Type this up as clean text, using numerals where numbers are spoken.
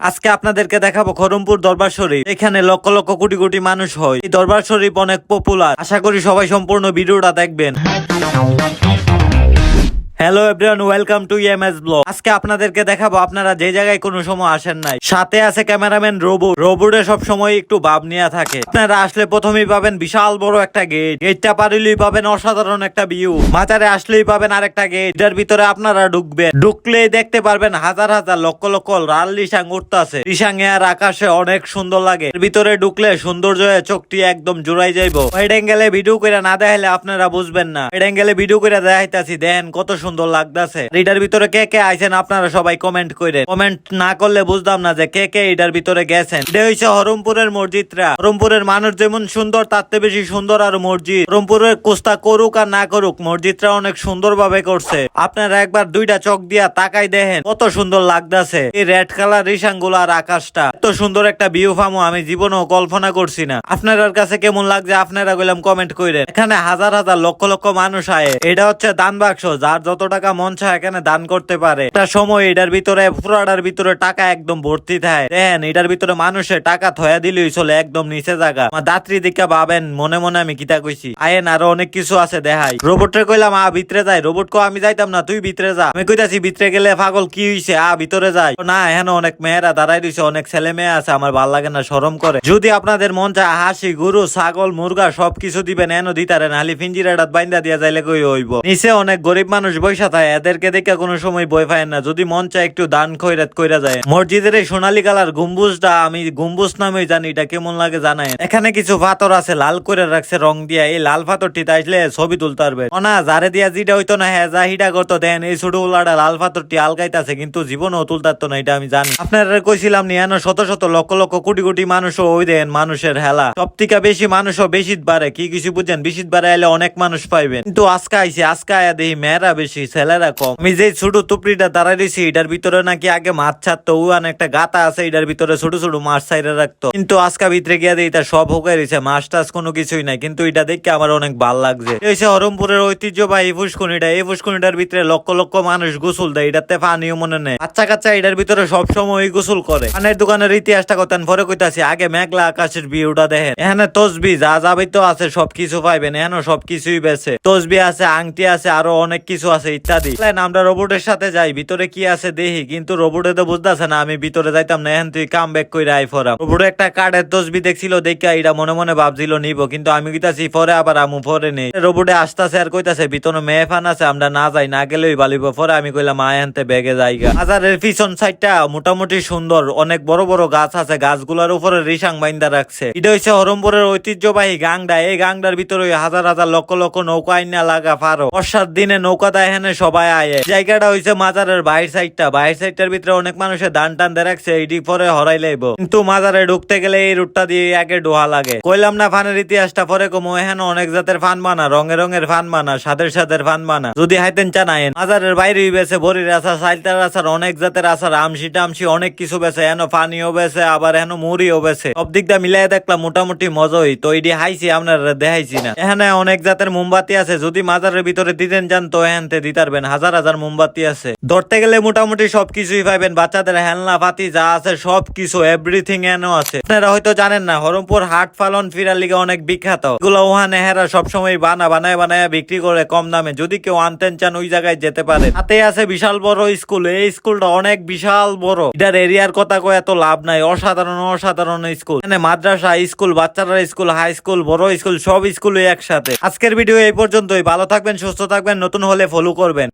আজকে আপনাদেরকে দেখাবো খড়মপুর দরবার শরীফ। এখানে লক্ষ লক্ষ কোটি কোটি মানুষ হয়। এই দরবার শরীফ অনেক পপুলার। আশা করি সবাই সম্পূর্ণ ভিডিওটা দেখবেন। Hello everyone, welcome to MS blog. আজকে আপনাদেরকে দেখাবো আপনারা যে জায়গায় কোনো সময় আসেন নাই। সাথে আছে ক্যামেরাম্যান রোবট। রোবটে সব সময় একটু ভাব নিয়ে থাকে। আপনারা আসলে প্রথমেই পাবেন বিশাল বড় একটা গেট। গেটটা পারিলেই পাবেন অসাধারণ একটা ভিউ। মাজারে আসলেই পাবেন আরেকটা গেট। এটার ভিতরে আপনারা ঢুকবেন। ঢুকলেই দেখতে পারবেন হাজার হাজার লক্ষ লক্ষ লাল লিসাং উঠতেছে। লিসাং এর আকাশে অনেক সুন্দর লাগে। এর ভিতরে ঢুকলে সৌন্দর্য চোখটি একদম জুড়াই যাইবো। ওয়াইড অ্যাঙ্গেলে ভিডিও করে না দেখাইলে আপনারা বুঝবেন না। ওয়াইড অ্যাঙ্গেলে ভিডিও করে দেখাইতাছি, দেখেন কত সুন্দর লাগতেছে। এটার ভিতরে কে কে আইছেন আপনারা সবাই কমেন্ট করে। কমেন্ট না করলে বুঝতাম না যে কে কে এটার ভিতরে গেছেন। এটা হইছে হরমপুরের মসজিদরা। হরমপুরের মানুষ যেমন সুন্দর তার থেকে বেশি সুন্দর আর মসজিদ। হরমপুরের কুস্তা করুক আর না করুক, মসজিদটা অনেক সুন্দর ভাবে করছে। আপনারা একবার দুইটা চোখ দিয়া তাকাই দেখেন কত সুন্দর লাগতেছে। এই রেড কালার রিসাঙ্গুলা আর আকাশটা, এত সুন্দর একটা ভিউ পামো আমি জীবনেও কল্পনা করছি না। আপনার কাছে কেমন লাগছে আপনারা গেলাম কমেন্ট করে। এখানে হাজার হাজার লক্ষ লক্ষ মানুষ আয়। এটা হচ্ছে দান বাক্স, যার যত টাকা মন চায় এখানে দান করতে পারে। একটা সময় এটার ভিতরে পুরাটার ভিতরে টাকা একদম ভর্তি থাকে। দেখেন এটার ভিতরে মানুষের টাকা থয়া দিলেই চলে একদম নিচে জায়গা। আমার দাত্রী দিকে ভাবেন মনে মনে আমি কিতা কইছি। আয়েন আরো অনেক কিছু আছে দেখাই। রোবটরে কইলাম ভিতরে যাই। রোবট কো আমি যাইতাম না, তুই ভিতরে যা। আমি কইতাছি ভিতরে গেলে পাগল কি হইছে, ভিতরে যাই না। এখানে অনেক মেয়েরা দাঁড়াই রইছে, অনেক ছেলে মেয়ে আছে। আমার ভাল লাগে না, শরম করে। যদি আপনাদের মন চায় হাসি গরু ছাগল মুরগা সবকিছু দিবেন, এনো দিতারে নালি ফিঞ্জিরাটাত বাইন্দা দিয়া যাইলে কই হইব। নিচে অনেক গরিব মানুষ বৈশা থাকে, এদেরকে দেখে কোনো সময় বই পায় না। যদি মন চায় একটু দান খয়রাত কইরা যায়। মসজিদের এই সোনালী কালার গম্বুজটা, আমি গম্বুজ নামে জানি, এটা কেমন লাগে জানেন। এখানে কিছু পাথর আছে লাল করে রাখছে রং দিয়া। এই লাল পাথরটি আসলে ছবি তুলতে পারবে না। যারে দিয়া যেটা হইতো না হ্যাঁ যা হিটা করতো। দেন এই ছোট উলাটা লাল পাথরটি আলগাইতেছে, কিন্তু জীবনও তুলতারতো না, এটা আমি জানি। আপনারা কইছিলাম নি এনো শত শত লক্ষ লক্ষ কোটি কোটি মানুষও ওই দেন মানুষের হেলা। সব থেকে বেশি মানুষও বেশি বাড়ে। কি কিছু বুঝেন, বেশি বাড়ে এলে অনেক মানুষ পাইবেন। কিন্তু আজকে আইসি, আজকে আয়া দেখি মেয়েরা বেশি ছেলেরা কম। আমি যে ছোট টুপড়িটা দাঁড়াই দিছি এটার ভিতরে নাকি আগে মাছ ছাড়তো। ওখানে একটা গাতা আছে, এটার ভিতরে ছোট ছোট মাছ ছাইরে রাখতো। কিন্তু আজকে ভিতরে গিয়ে দিয়ে এটা সব হোকাই রয়েছে, মাছ টাছ কোনো কিছুই নাই। কিন্তু এটা দেখে আমার অনেক ভাল লাগছে। এই হরমপুরের ঐতিহ্যবাহী ফুসকুনিটা। এই ফুসকুনিটার ভিতরে লক্ষ লক্ষ মানুষ গোসল দেয়। এটাতে পানিও মনে নেই। বাচ্চা কাচ্চা এটার ভিতরে সবসময় গোসল করে। পানের দোকানের ইতিহাসটা কথা পরে কইতাছি। আগে মেঘলা আকাশের ভিউটা দেখেন। এখানে তসবি যা যাবি তো আছে, সবকিছু পাইবেন। এখানে সবকিছুই বেছে। তসবি আছে, আংটি আছে, আরো অনেক কিছু আছে ইত্যাদি। আমরা রোবটের সাথে যাই, ভিতরে কি আছে দেখি। কিন্তু রোবটে তো বুঝতেছে না আমি ভিতরে যাইতাম না। এখন তুই কাম ব্যাক করে আই ফরাম। রোবটে একটা কার্ডের তসবি দেখছিল, দেখা এটা মনে মনে ভাবছিল নিব। কিন্তু আমি কইতাছি পরে আবার আমু পরে নেই। রোবটে আসতেছে আর কইতাছে ভিতরে মেয়ে ফান আছে, আমরা না যাই, না গেলেই বালিব। পরে আমি কইলাম আনতে ব্যাগে যাইগা। বাজারের পিছন সাইডটা মোটামুটি সুন্দর, অনেক বড় বড় গাছ আছে। গাছগুলোর উপরে রিসাং বাইন্দা রাখছে। এটা হচ্ছে হরমপুরের ঐতিহ্যবাহী গাংডা। এই গাংডার ভিতরে হাজার হাজার লক্ষ লক্ষ নৌকা আইনা লাগা পারো। বর্ষার দিনে নৌকা দেয় এখানে সবাই আয়ে। জায়গাটা হইছে মাজারের বাইর সাইডটা। বাইর সাইডটার ভিতরে অনেক মানুষের দান টান দিয়ে রাখছে, এইটি পরে হরাই লাইব। কিন্তু মাজারে ঢুকতে গেলে এই রুটটা দিয়ে আগে ডোহা লাগে। কইলাম না ফানের ইতিহাসটা পরে কমো। এখানে অনেক জাতের ফান বানা, রঙের রঙের ফান বানা, সাদের সাদের ফান বানা। যদি হাইতেন চান আইন। মাজারের বাইরেই বেছে বড়ির আচার, সাইলটার আচার, অনেক জাতের আচার, আমসি টামসি অনেক কিছু বেছে। এনো পানিও বেছে, আবার এনো মুড়িও বেছে। সব দিক দিয়ে মিলাই দেখলাম মোটামুটি মজাই। তো এটি হাইছি আপনারা দেখাইছি না। এখানে অনেক জাতের মোমবাতি আছে। যদি মাজারের ভিতরে দিতেন চান তো এখানতে দিতে পারবেন। হাজার হাজার মোমবাতি আছে। ধরতে গেলে মোটামুটি সবকিছুই পাইবেন। বাচ্চাদের হেলনা পাতি যা আছে সবকিছু এভরিথিং এনো আছে। আপনারা হয়তো জানেন না হরমপুর হাট ফালন ফিরার লিগে অনেক বিখ্যাত। এগুলো ওখানে হেরা সবসময় বানায় বানায় বিক্রি করে কম দামে। যদি কেউ আনতেন চান ওই জায়গায় যেতে পারে। হাতে আছে বিশাল বড় স্কুল। এই স্কুলটা অনেক বিশাল বড়। এটার এরিয়ার কথা কয়ে এত লাভ নাই। অসাধারণ অসাধারণ স্কুল। এখানে মাদ্রাসা স্কুল, বাচ্চারা স্কুল, হাই স্কুল, বড় স্কুল, সব স্কুলই একসাথে। আজকের ভিডিও এই পর্যন্তই। ভালো থাকবেন, সুস্থ থাকবেন। নতুন হলে ফলো করবেন।